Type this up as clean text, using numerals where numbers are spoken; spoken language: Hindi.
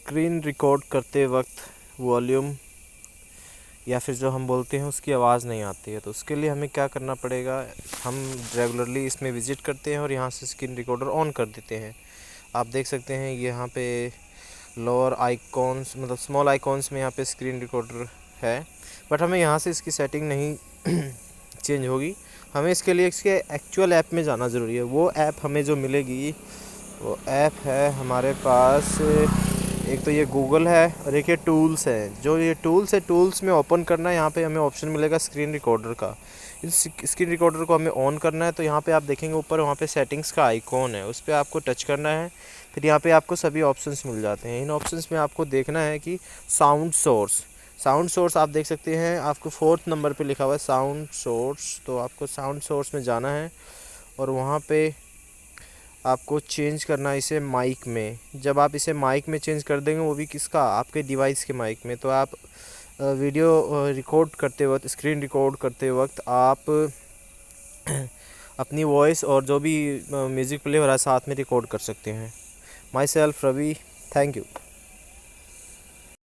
स्क्रीन रिकॉर्ड करते वक्त वॉल्यूम या फिर जो हम बोलते हैं उसकी आवाज़ नहीं आती है, तो उसके लिए हमें क्या करना पड़ेगा, हम रेगुलरली इसमें विज़िट करते हैं और यहाँ से स्क्रीन रिकॉर्डर ऑन कर देते हैं। आप देख सकते हैं यहाँ पे लोअर आइकॉन्स मतलब स्मॉल आइकॉन्स में यहाँ पे स्क्रीन रिकॉर्डर है, बट हमें यहाँ से इसकी सेटिंग नहीं चेंज होगी। हमें इसके लिए इसके एक्चुअल ऐप में जाना ज़रूरी है। वो ऐप हमें जो मिलेगी वो ऐप है हमारे पास, एक तो ये गूगल है और एक ये टूल्स है। जो ये टूल्स है, टूल्स में ओपन करना है, यहाँ पे हमें ऑप्शन मिलेगा स्क्रीन रिकॉर्डर का। इस स्क्रीन रिकॉर्डर को हमें ऑन करना है, तो यहाँ पे आप देखेंगे ऊपर वहाँ पे सेटिंग्स का आइकॉन है, उस पर आपको टच करना है। फिर यहाँ पे आपको सभी ऑप्शंस मिल जाते हैं। इन ऑप्शंस में आपको देखना है कि साउंड सोर्स आप देख सकते हैं, आपको 4th नंबर पे लिखा हुआ है साउंड सोर्स। तो आपको साउंड सोर्स में जाना है और वहाँ पे आपको चेंज करना है इसे माइक में। जब आप इसे माइक में चेंज कर देंगे, वो भी किसका, आपके डिवाइस के माइक में, तो आप वीडियो रिकॉर्ड करते वक्त, स्क्रीन रिकॉर्ड करते वक्त आप अपनी वॉइस और जो भी म्यूज़िक प्ले हो रहा है साथ में रिकॉर्ड कर सकते हैं। Myself Ravi, thank you.